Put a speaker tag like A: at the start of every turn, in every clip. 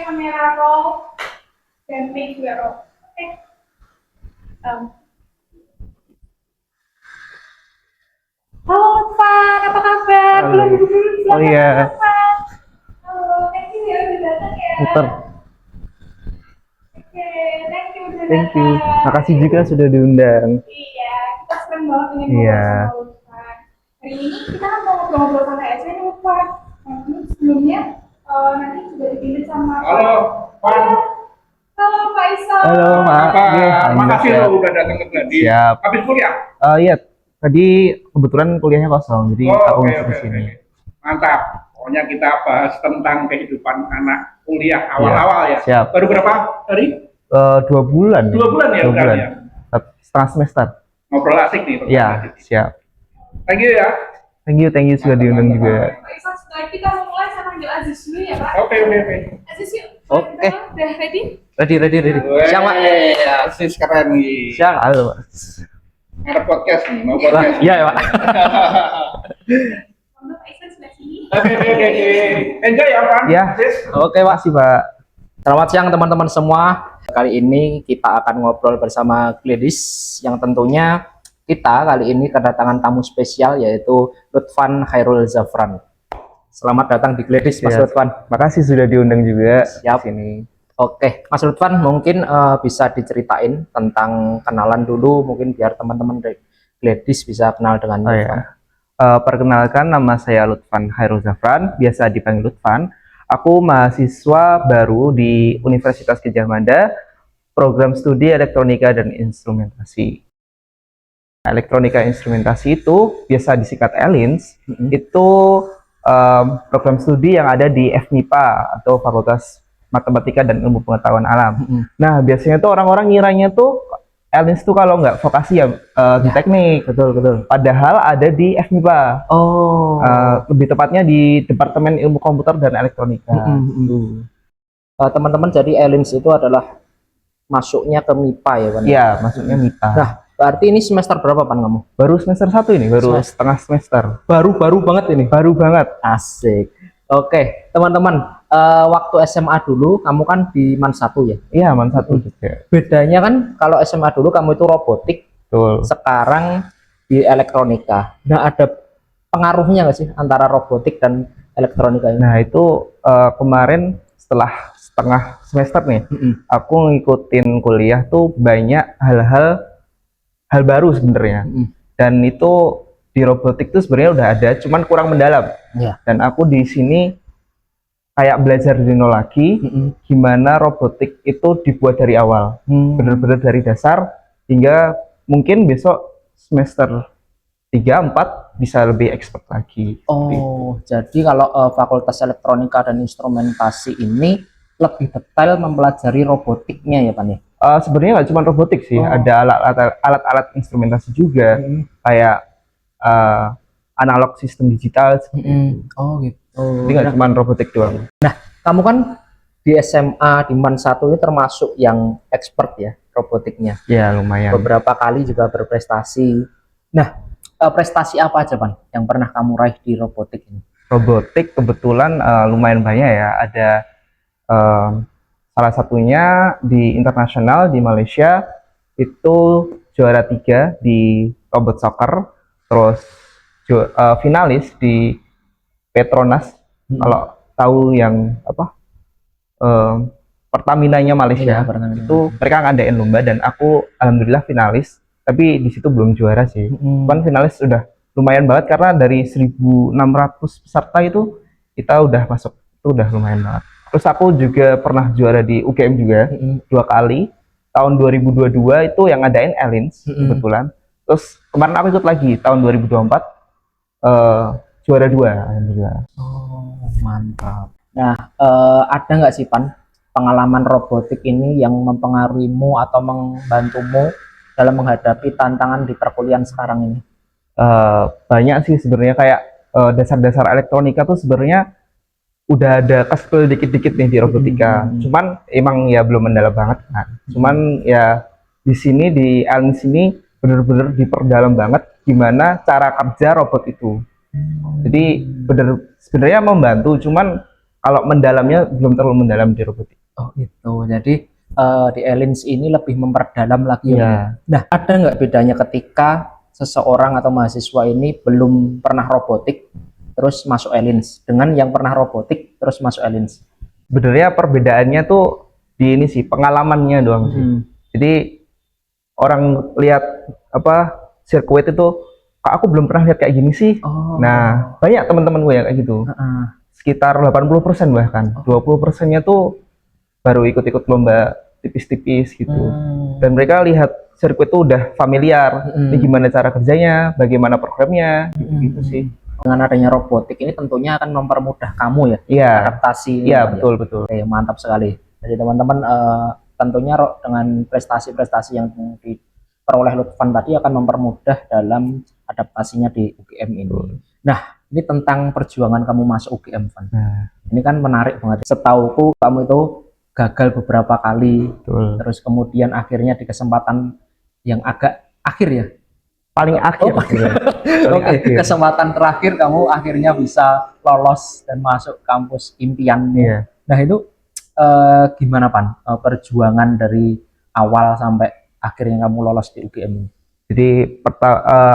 A: kamera roll dan make juga roll. Oke. Um, Halo Lutfan, apa kabar?
B: Halo.
A: Belum dulu
B: Oh iya.
A: Lutfan. Halo, thank you ya udah datang ya.
B: Muter.
A: Oke, thank you udah
B: Thank you.
A: datang.
B: Makasih juga sudah diundang.
A: Iya, kita senang banget ingin
B: Iya.
A: ngobrol sama Lutfan. Hari ini kita kan mau ngobrol-ngobrol santai aja nih Lutfan. Sebelumnya nanti juga dipilih sama
C: Halo, Pak.
A: Oh, iya. Halo Pak Isal.
B: Halo, Pak.
C: Pak,
B: Iya,
C: makasih
B: siap.
C: lo udah datang ke Gladi.
B: Siap.
C: Habis kuliah?
B: Iya, tadi kebetulan kuliahnya kosong, jadi aku
C: Oke,
B: masuk
C: oke,
B: di sini.
C: oke. Mantap. Pokoknya kita bahas tentang kehidupan anak kuliah awal-awal ya.
B: Siap.
C: Baru berapa hari?
B: 2 bulan.
C: 2 bulan ya,
B: 2
C: udah
B: bulan.
C: ya.
B: Setengah semester.
C: Ngobrol asik nih.
B: Iya, siap.
C: Thank you ya.
B: Thank you sudah diundang juga.
A: Pak Isal, setelah kita mau mulai saya panggil Aziz dulu ya Pak.
C: Oke, oke, oke.
A: Aziz yuk.
B: Oke.
A: Udah ready?
B: Ready. Siang, Pak.
C: Asis keren nih.
B: Siang, halo, Pak.
C: Ada podcast nih, mau podcast.
B: Iya, ya, Pak.
A: Monggo Pak Isal sebelah sini.
C: Oke. Enjoy ya, Pak.
B: Iya.
C: Asis.
B: Oke, makasih, Pak.
D: Selamat siang teman-teman semua. Kali ini kita akan ngobrol bersama Gladys yang tentunya kita kali ini kedatangan tamu spesial yaitu Lutfan Khairul Zafran. Selamat datang di Gladys, Mas
B: Iya.
D: Lutfan.
B: Makasih sudah diundang juga.
D: Siap.
B: Di sini.
D: Oke, Mas Lutfan mungkin bisa diceritain tentang kenalan dulu mungkin biar teman-teman dari Gladys bisa kenal dengan
B: Oh
D: Lutfan.
B: ya. Perkenalkan, nama saya Lutfan Khairul Zafran, biasa dipanggil Lutfan. Aku mahasiswa baru di Universitas Gadjah Mada, program studi elektronika dan instrumentasi. Elektronika instrumentasi itu biasa disingkat ELINS, itu program studi yang ada di FMIPA atau Fakultas Matematika dan Ilmu Pengetahuan Alam. Nah, biasanya tuh orang-orang ngiranya tuh ELINS tuh kalau nggak vokasi ya di teknik.
D: Betul.
B: Padahal ada di FMIPA.
D: Oh.
B: Lebih tepatnya di Departemen Ilmu Komputer dan Elektronika.
D: Teman-teman, jadi ELINS itu adalah masuknya ke MIPA ya, Pan?
B: Iya, maksudnya MIPA.
D: Nah, berarti ini semester berapa, Pan, kamu?
B: Baru semester 1 ini, baru
D: Semester.
B: setengah semester.
D: Baru banget ini.
B: Baru banget.
D: Asik. Oke, teman-teman, waktu SMA dulu kamu kan di MAN 1 ya.
B: Iya, man 1 juga.
D: Bedanya kan kalau SMA dulu kamu itu robotik,
B: Betul.
D: sekarang di elektronika. Nah, ada pengaruhnya nggak sih antara robotik dan elektronika ini?
B: Nah, itu kemarin setelah setengah semester nih, aku ngikutin kuliah tuh banyak hal baru sebenarnya. Dan itu di robotik tuh sebenarnya udah ada, cuman kurang mendalam.
D: Iya.
B: Dan aku di sini kayak belajar dari nol lagi, gimana robotik itu dibuat dari awal, bener-bener dari dasar hingga mungkin besok semester 3, 4 bisa lebih expert lagi.
D: Oh, jadi kalau Fakultas Elektronika dan Instrumentasi ini lebih detail mempelajari robotiknya ya, Pan ya?
B: Sebenarnya nggak cuma robotik sih,
D: Oh.
B: ada alat-alat instrumentasi juga, kayak analog sistem digital seperti itu.
D: Oh gitu.
B: Jadi nggak cuma robotik doang.
D: Kamu kan di SMA di MAN 1 ini termasuk yang expert ya robotiknya.
B: Ya lumayan.
D: Beberapa kali juga berprestasi. Nah, prestasi apa aja, Pan, yang pernah kamu raih di robotik ini?
B: Robotik kebetulan lumayan banyak ya. Ada salah satunya di internasional di Malaysia itu juara 3 di robot soccer, terus finalis di Petronas. Kalau tahu yang apa Pertamina-nya Malaysia,
D: Iya, Pertamina.
B: itu mereka ngadain lomba dan aku alhamdulillah finalis, tapi di situ belum juara sih. Cuman finalis udah lumayan banget karena dari 1.600 peserta itu kita udah masuk, itu udah lumayan banget. Terus aku juga pernah juara di UGM juga 2 kali. Tahun 2022 itu yang ngadain ELINS kebetulan. Terus kemarin aku ikut lagi tahun 2024 juara 2 alhamdulillah.
D: Oh, mantap. Nah, ada nggak sih, Pan, pengalaman robotik ini yang mempengaruhimu atau membantumu dalam menghadapi tantangan di perkuliahan sekarang ini?
B: Banyak sih sebenarnya, kayak dasar-dasar elektronika tuh sebenarnya udah ada keskill dikit-dikit nih di robotika. Cuman emang ya belum mendalam banget kan. Cuman ya di sini di ELINS ini bener-bener diperdalam banget gimana cara kerja robot itu. Jadi sebenarnya membantu, cuman Kalau mendalamnya belum terlalu mendalam di robotik.
D: Oh gitu. Jadi di Elins ini lebih memperdalam lagi ya.
B: Iya.
D: Nah, ada nggak bedanya ketika seseorang atau mahasiswa ini belum pernah robotik terus masuk Elins dengan yang pernah robotik terus masuk Elins?
B: Sebenarnya perbedaannya tuh di ini sih, pengalamannya doang sih. Jadi orang lihat apa sirkuit itu, kok aku belum pernah lihat kayak gini sih.
D: Oh.
B: Nah, banyak teman-teman gue yang kayak gitu. Sekitar 80% bahkan. 20%-nya tuh baru ikut-ikut lomba tipis-tipis gitu. Dan mereka lihat sirkuit itu udah familiar. Ini gimana cara kerjanya, bagaimana programnya, gitu sih.
D: Dengan adanya robotik ini tentunya akan mempermudah kamu ya,
B: Iya.
D: adaptasi.
B: Iya, betul.
D: Oke, mantap sekali. Jadi teman-teman tentunya dengan prestasi-prestasi yang diperoleh Lutfan tadi akan mempermudah dalam adaptasinya di UGM ini. Nah, ini tentang perjuangan kamu masuk UGM, Van. Ini kan menarik banget. Setauku kamu itu gagal beberapa kali,
B: Betul.
D: terus kemudian akhirnya di kesempatan yang agak akhir ya.
B: Paling akhir.
D: Oke, kesempatan terakhir kamu akhirnya bisa lolos dan masuk kampus impianmu.
B: Iya.
D: Nah itu gimana Pan perjuangan dari awal sampai akhirnya kamu lolos di UGM ini?
B: Jadi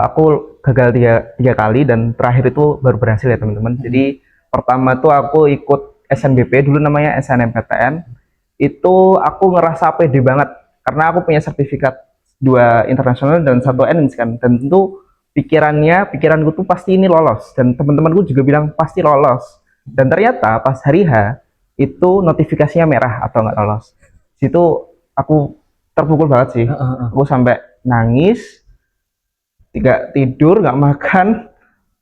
B: aku gagal tiga kali dan terakhir itu baru berhasil ya teman-teman. Jadi pertama tuh aku ikut SNBP, dulu namanya SNMPTN. Itu aku ngerasa pede banget karena aku punya sertifikat 2 internasional dan 1 ENINS kan. Dan tentu pikiranku tuh pasti ini lolos, dan teman-temanku juga bilang pasti lolos. Dan ternyata pas hari H itu notifikasinya merah atau nggak lolos. Situ aku terpukul banget sih. Aku sampai nangis, tidak tidur, nggak makan,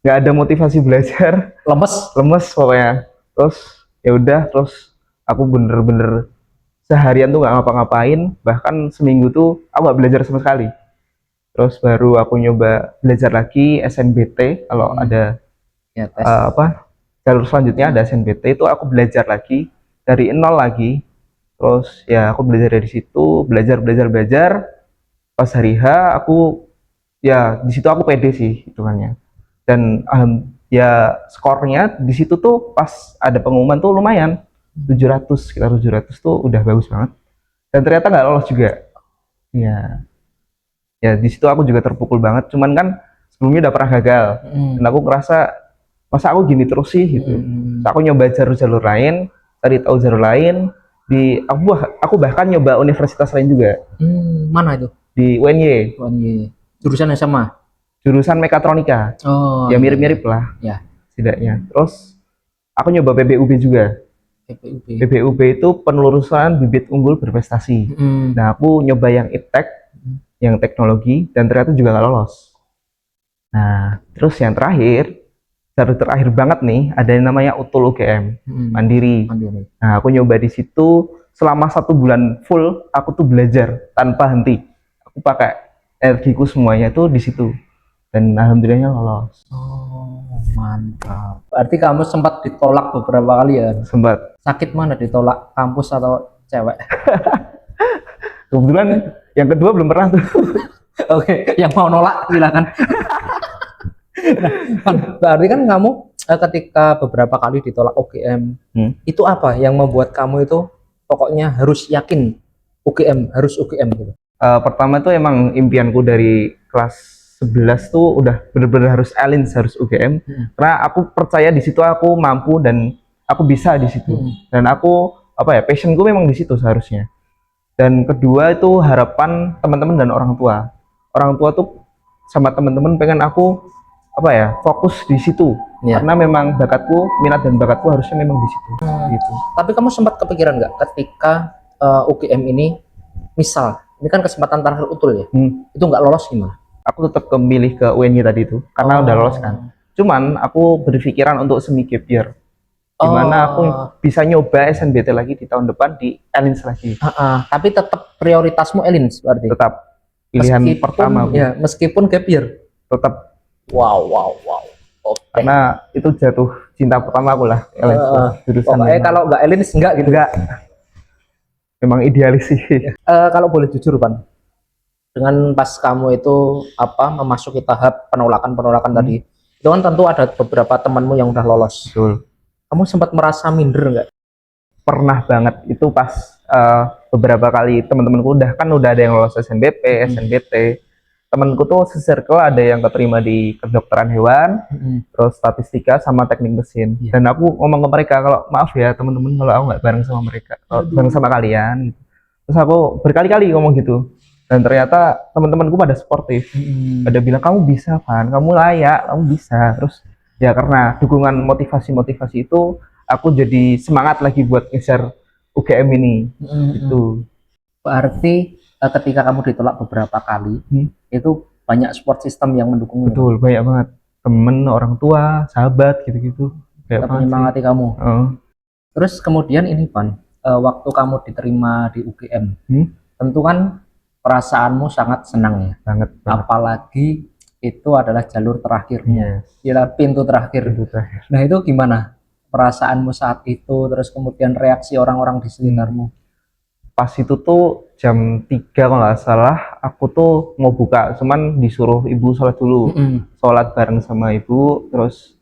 B: nggak ada motivasi belajar, lemes pokoknya. Terus ya udah, terus aku bener-bener seharian tuh nggak ngapa-ngapain, bahkan seminggu tuh aku nggak belajar sama sekali. Terus baru aku nyoba belajar lagi SNBT, kalau ada
D: Ya, tes.
B: jalur selanjutnya ada SNBT, itu aku belajar lagi dari nol lagi. Terus ya aku belajar dari situ, belajar. Pas hari H aku ya di situ aku pede sih hitungannya. Dan ya skornya di situ tuh pas ada pengumuman tuh lumayan 700, sekitar 700 tuh udah bagus banget. Dan ternyata nggak lolos juga. Ya di situ aku juga terpukul banget. Cuman kan sebelumnya udah pernah gagal. Dan aku ngerasa masa aku gini terus sih gitu. Aku nyoba jalur lain, cari tahu jalur lain. Aku bahkan nyoba universitas lain juga.
D: Mana itu?
B: Di UNY.
D: Jurusan yang sama?
B: Jurusan mekatronika.
D: Oh,
B: ya mirip-mirip lah.
D: Ya.
B: Setidaknya. Terus aku nyoba PBUB juga. PBUB itu penelusuran bibit unggul berprestasi. Nah, aku nyoba yang iptek, yang teknologi, dan ternyata juga nggak lolos. Nah, terus yang terakhir, jalur terakhir banget nih, ada yang namanya UTUL UGM, Mandiri. Nah, aku nyoba di situ selama 1 bulan full, aku tuh belajar tanpa henti. Aku pakai energiku semuanya tuh di situ, dan alhamdulillahnya lolos.
D: Oh, mantap. Berarti kamu sempat ditolak beberapa kali ya?
B: Sempat.
D: Sakit mana ditolak, kampus atau cewek?
B: Kebetulan yang kedua belum pernah tuh.
D: Oke, yang mau nolak silakan. Nah, berarti kan kamu ketika beberapa kali ditolak UGM, itu apa yang membuat kamu itu pokoknya harus yakin UGM, harus UGM gitu?
B: Pertama tuh emang impianku dari kelas 11 tuh udah bener-bener harus ELINS, harus UGM. Karena aku percaya di situ aku mampu dan aku bisa di situ. Dan aku passionku memang di situ seharusnya. Dan kedua itu harapan teman-teman dan orang tua. Orang tua tuh sama teman-teman pengen aku fokus di situ. Karena memang bakatku, minat dan bakatku harusnya memang di situ. Gitu.
D: Tapi kamu sempat kepikiran nggak ketika UGM ini, misal ini kan kesempatan terakhir UTUL ya, itu nggak lolos gimana?
B: Aku tetap memilih ke UNY tadi itu karena udah lolos kan. Cuman aku berpikiran untuk semi gap year. Dimana aku bisa nyoba SNBT lagi di tahun depan di ELINS lagi.
D: Tapi tetap prioritasmu ELINS berarti?
B: Tetap pilihan pertama.
D: Ya, meskipun gap year?
B: Tetap.
D: Wow. Okay.
B: Karena itu jatuh cinta pertama aku lah. ELINS.
D: Pokoknya kalau nggak ELINS enggak gitu?
B: Enggak. Memang idealis sih.
D: Kalau boleh jujur Pan, dengan pas kamu itu memasuki tahap penolakan tadi, itu kan tentu ada beberapa temanmu yang udah lolos.
B: Betul.
D: Kamu sempat merasa minder nggak?
B: Pernah banget itu pas beberapa kali teman-temanku udah ada yang lolos SNBP, SNBT. Temanku tuh se-circle ada yang keterima di kedokteran hewan, terus statistika sama teknik mesin.
D: Iya.
B: Dan aku ngomong ke mereka kalau maaf ya teman-teman kalau aku nggak bareng sama mereka, kalau bareng sama kalian. Gitu. Terus aku berkali-kali ngomong gitu. Dan ternyata teman-temanku pada sportif, pada bilang kamu bisa Van, kamu layak, kamu bisa. Terus ya karena dukungan motivasi-motivasi itu, aku jadi semangat lagi buat ngejar UGM ini. Gitu.
D: Berarti ketika kamu ditolak beberapa kali, itu banyak support system yang mendukungmu.
B: Betul, banyak banget. Temen, orang tua, sahabat gitu-gitu. Kayak
D: Tetap menyemangati kamu. Terus kemudian ini Van, waktu kamu diterima di UGM, tentu kan perasaanmu sangat senang ya.
B: Banget.
D: Apalagi itu adalah jalur terakhirnya, pintu terakhir. Nah itu gimana perasaanmu saat itu, terus kemudian reaksi orang-orang di sekitarmu?
B: Pas itu tuh jam 3 kalau nggak salah, aku tuh mau buka, cuman disuruh ibu sholat dulu. Sholat bareng sama ibu, terus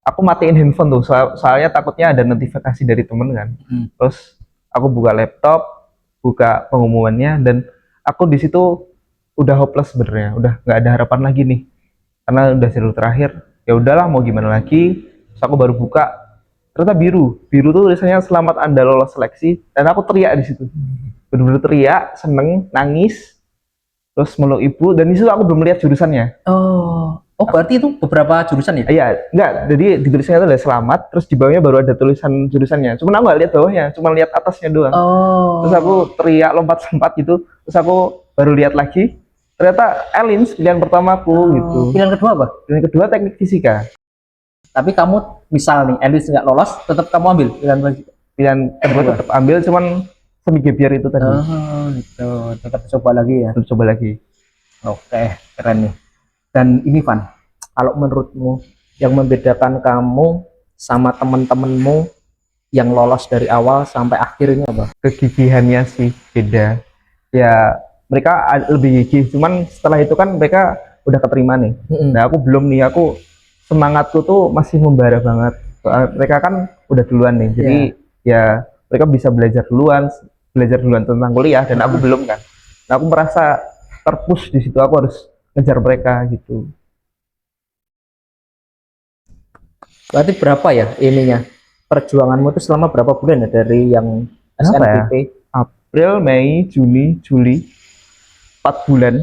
B: aku matiin handphone tuh, soalnya takutnya ada notifikasi dari temen kan. Terus aku buka laptop, buka pengumumannya, dan aku di situ udah hopeless sebenarnya, udah nggak ada harapan lagi nih, karena udah jalur terakhir. Ya udahlah, mau gimana lagi. Terus aku baru buka, ternyata biru tuh tulisannya selamat Anda lolos seleksi, dan aku teriak di situ, bener-bener teriak, seneng, nangis, terus meluk ibu. Dan di situ aku belum lihat jurusannya.
D: Oh berarti itu beberapa jurusan ya?
B: Iya, enggak, jadi di tulisannya itu ada selamat, terus di bawahnya baru ada tulisan jurusannya, cuman aku nggak lihat bawahnya, cuma lihat atasnya doang. Terus aku teriak lompat-lompat gitu, terus aku baru lihat lagi, ternyata Elins pilihan pertamaku gitu.
D: Pilihan kedua apa?
B: Pilihan kedua teknik fisika.
D: Tapi kamu misal nih Elins nggak lolos, tetap kamu ambil
B: Pilihan kedua tetap ambil, cuman semi gebiar itu tadi.
D: Gitu. Tetap coba lagi ya.
B: Terus coba lagi.
D: Oke, keren nih. Dan ini Van, kalau menurutmu yang membedakan kamu sama teman-temanmu yang lolos dari awal sampai akhirnya apa?
B: Kegigihannya sih beda. Ya mereka lebih gigih, cuman setelah itu kan mereka udah keterima nih. Nah aku belum nih, aku semangatku tuh masih membara banget. Mereka kan udah duluan nih, jadi ya mereka bisa belajar duluan tentang kuliah, dan aku belum kan. Nah aku merasa terpush di situ, aku harus ngejar mereka gitu.
D: Berarti berapa ya ininya? Perjuanganmu itu selama berapa bulan ya dari yang SNBP?
B: Ya? April, Mei, Juni, Juli, 4 bulan.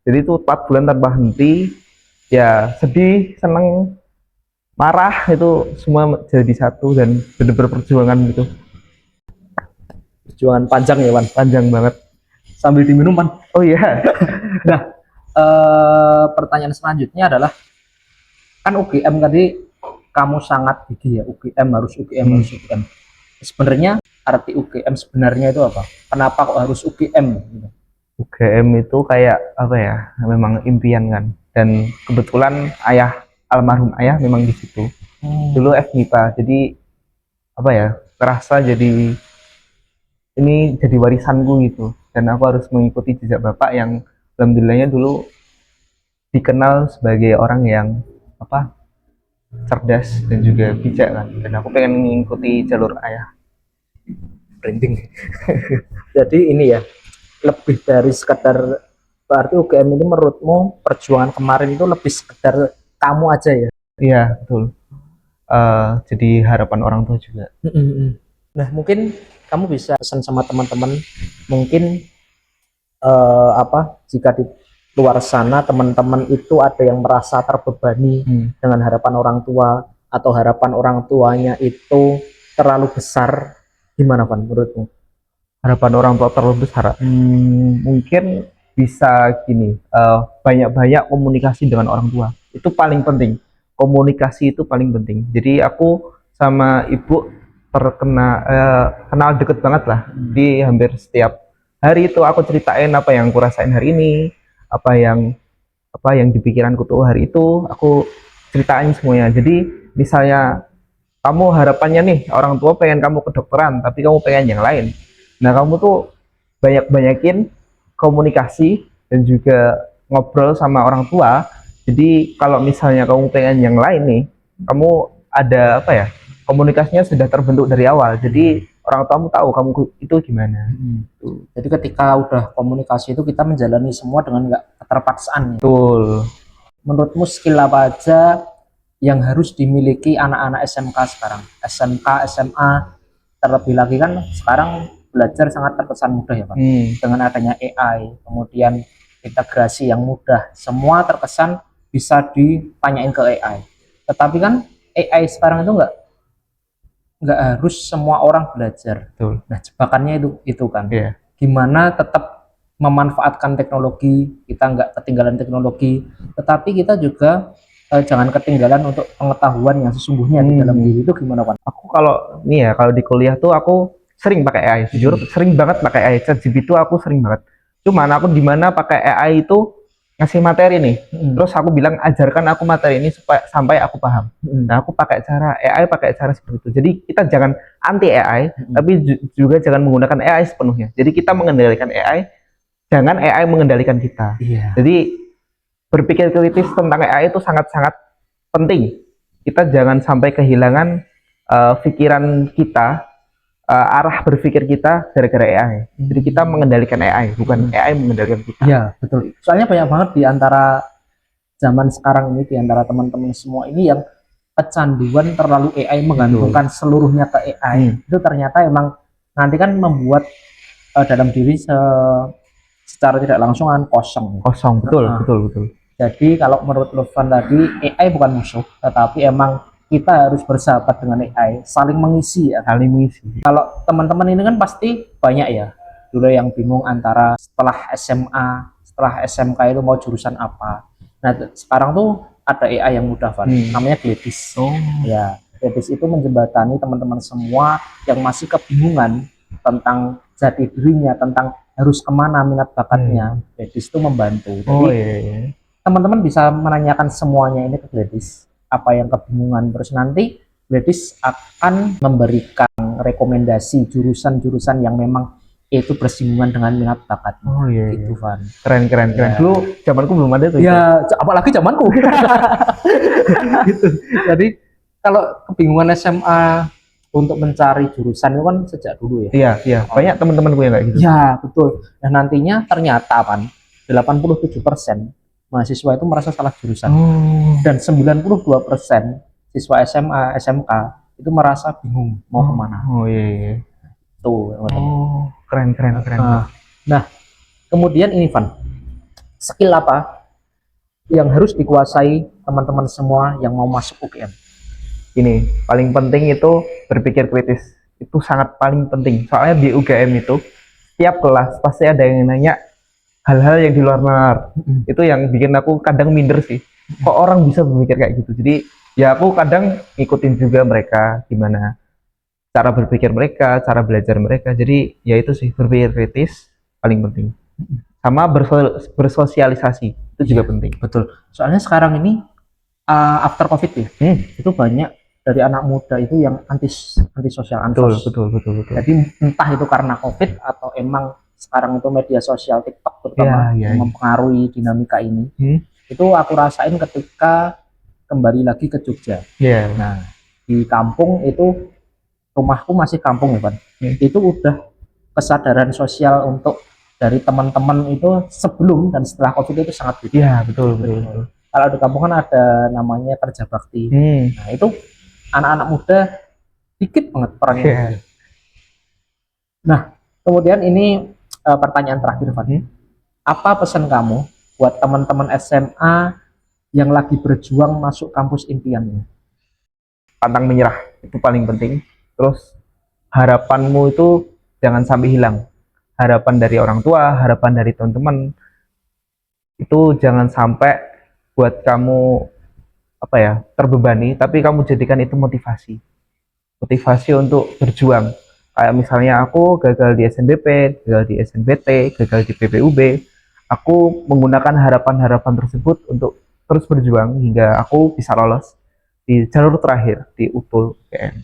B: Jadi itu 4 bulan tanpa henti. Ya sedih, seneng, marah, itu semua jadi satu, dan bener-bener perjuangan gitu.
D: Perjuangan panjang ya Wan?
B: Panjang banget.
D: Sambil diminum Wan?
B: Oh iya.
D: Nah, pertanyaan selanjutnya adalah, kan UGM tadi kamu sangat gigih ya, UGM harus UGM. Sebenarnya arti UGM sebenarnya itu apa? Kenapa kok harus UGM?
B: UGM itu kayak apa ya? Memang impian kan. Dan kebetulan almarhum ayah memang di situ. Dulu FMIPA, jadi apa ya? Terasa jadi ini jadi warisanku gitu. Dan aku harus mengikuti jejak bapak yang alhamdulillahnya dulu dikenal sebagai orang yang cerdas dan juga bijak kan, dan aku pengen mengikuti jalur ayah.
D: Branding. Jadi ini ya, lebih dari sekedar, berarti UGM ini menurutmu perjuangan kemarin itu lebih sekedar kamu aja ya?
B: Iya betul. Jadi harapan orang tua juga.
D: Nah mungkin kamu bisa pesan sama teman-teman, mungkin jika di luar sana teman-teman itu ada yang merasa terbebani dengan harapan orang tua, atau harapan orang tuanya itu terlalu besar, gimana Van menurutmu?
B: Harapan orang tua terlalu besar, mungkin bisa gini, banyak-banyak komunikasi dengan orang tua, itu paling penting. Komunikasi itu paling penting. Jadi aku sama ibu kenal deket banget lah, di hampir setiap hari itu aku ceritain apa yang aku rasain hari ini, apa yang di pikiranku tuh hari itu, aku ceritain semuanya. Jadi misalnya kamu harapannya nih, orang tua pengen kamu kedokteran tapi kamu pengen yang lain, nah kamu tuh banyakin komunikasi dan juga ngobrol sama orang tua. Jadi kalau misalnya kamu pengen yang lain nih, kamu ada komunikasinya sudah terbentuk dari awal. Jadi orang tuamu tahu kamu itu gimana. Tuh.
D: Jadi ketika udah komunikasi itu kita menjalani semua dengan nggak keterpaksaan.
B: Betul.
D: Menurutmu skill apa aja yang harus dimiliki anak-anak SMK sekarang? SMK, SMA, terlebih lagi kan sekarang belajar sangat terkesan mudah ya Pak. Dengan adanya AI, kemudian integrasi yang mudah, semua terkesan bisa ditanyain ke AI. Tetapi kan AI sekarang itu nggak harus semua orang belajar.
B: Betul.
D: Nah jebakannya itu kan.
B: Iya.
D: Gimana tetap memanfaatkan teknologi, kita nggak ketinggalan teknologi, tetapi kita juga jangan ketinggalan untuk pengetahuan yang sesungguhnya di dalam diri itu gimana Pak?
B: Aku kalau nih ya, kalau di kuliah tuh aku sering pakai AI, jujur sering banget pakai AI. ChatGPT itu aku sering banget. Cuman aku di mana pakai AI itu ngasih materi nih. Terus aku bilang ajarkan aku materi ini supaya sampai aku paham. Nah, aku pakai cara seperti itu. Jadi kita jangan anti AI, tapi juga jangan menggunakan AI sepenuhnya. Jadi kita mengendalikan AI, jangan AI mengendalikan kita.
D: Iya.
B: Jadi berpikir kritis tentang AI itu sangat-sangat penting. Kita jangan sampai kehilangan pikiran kita, arah berpikir kita gara-gara AI. Jadi kita mengendalikan AI, bukan AI mengendalikan kita.
D: Iya, betul. Soalnya banyak banget di antara zaman sekarang ini, di antara teman-teman semua ini yang kecanduan terlalu AI, menggantungkan seluruhnya ke AI. Itu ternyata emang nanti kan membuat dalam diri secara tidak langsung kan kosong.
B: Kosong, betul.
D: Jadi kalau menurut Lufan tadi, AI bukan musuh, tetapi emang kita harus bersahabat dengan AI, saling mengisi ya.
B: Saling mengisi.
D: Kalau teman-teman ini kan pasti banyak ya, dulu yang bingung antara setelah SMA, setelah SMK itu mau jurusan apa. Nah sekarang tuh ada AI yang mudah Van, namanya Gledis. Ya, Gledis itu menjembatani teman-teman semua yang masih kebingungan tentang jati dirinya, tentang harus kemana minat bakatnya. Gledis itu membantu. Jadi teman-teman bisa menanyakan semuanya ini ke Gledis, apa yang kebingungan, terus nanti Gledis akan memberikan rekomendasi jurusan-jurusan yang memang itu bersinggungan dengan minat bakatnya. Gitu Van.
B: Keren.
D: Ya.
B: Dulu zamanku belum ada tuh.
D: Ya, apalagi zamanku. Gitu. Jadi kalau kebingungan SMA untuk mencari jurusan itu kan sejak dulu ya.
B: Iya. Banyak teman-temanku yang kayak gitu.
D: Ya, betul. Nah, nantinya ternyata Van, 87% mahasiswa itu merasa salah jurusan. Dan 92% siswa SMA, SMK itu merasa bingung mau kemana.
B: Iya.
D: Tuh,
B: Keren.
D: Nah, kemudian ini Van, skill apa yang harus dikuasai teman-teman semua yang mau masuk UGM?
B: Ini paling penting itu berpikir kritis. Itu sangat paling penting. Soalnya di UGM itu setiap kelas pasti ada yang nanya hal-hal yang di luar nalar. Itu yang bikin aku kadang minder sih. Kok orang bisa berpikir kayak gitu. Jadi ya aku kadang ngikutin juga mereka gimana cara berpikir mereka, cara belajar mereka. Jadi ya itu sih, berpikir kritis paling penting. Sama bersosialisasi itu juga penting.
D: Betul. Soalnya sekarang ini after COVID ya, itu banyak dari anak muda itu yang antisosial, ansos.
B: Betul.
D: Jadi entah itu karena COVID atau emang sekarang itu media sosial TikTok terutama yang mempengaruhi dinamika ini. Itu aku rasain ketika kembali lagi ke Jogja. Nah, di kampung itu, rumahku masih kampung ya Pan. Itu udah kesadaran sosial untuk dari teman-teman itu sebelum dan setelah COVID itu sangat beda.
B: Iya, betul.
D: Kalau di kampung kan ada namanya kerja bakti. Nah, itu anak-anak muda dikit banget perannya. Nah, kemudian ini pertanyaan terakhir, Van. Apa pesan kamu buat teman-teman SMA yang lagi berjuang masuk kampus impiannya?
B: Pantang menyerah, itu paling penting. Terus harapanmu itu jangan sampai hilang. Harapan dari orang tua, harapan dari teman-teman itu jangan sampai buat kamu terbebani, tapi kamu jadikan itu motivasi untuk berjuang. Kayak misalnya aku gagal di SNBP, gagal di SNBT, gagal di PPUB, aku menggunakan harapan-harapan tersebut untuk terus berjuang hingga aku bisa lolos di jalur terakhir di UTUL UGM.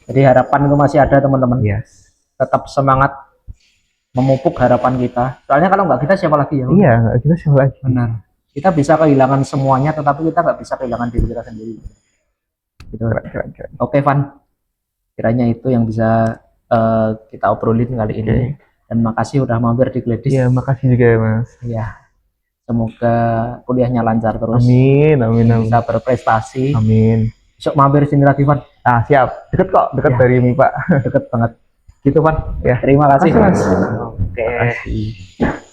D: Jadi harapan itu masih ada teman-teman.
B: Yes.
D: Tetap semangat memupuk harapan kita. Soalnya kalau nggak kita siapa lagi ya?
B: Iya, nggak kita siapa lagi.
D: Benar. Kita bisa kehilangan semuanya, tetapi kita nggak bisa kehilangan diri kita sendiri. Gitu.
B: Keren.
D: Oke Van, Kiranya itu yang bisa kita obrolin kali ini. Dan makasih udah mampir di Gladys.
B: Iya, makasih juga ya Mas.
D: Ya, semoga kuliahnya lancar terus.
B: Amin, amin, amin.
D: Bisa berprestasi.
B: Amin.
D: Besok mampir sini lagi, Van.
B: Ah, siap. Deket kok, deket
D: Ya.
B: dari MIPA.
D: Deket banget. Gitu, Van.
B: Ya.
D: Terima kasih.
B: Makasih, Mas.
D: Oke.
B: Makasih.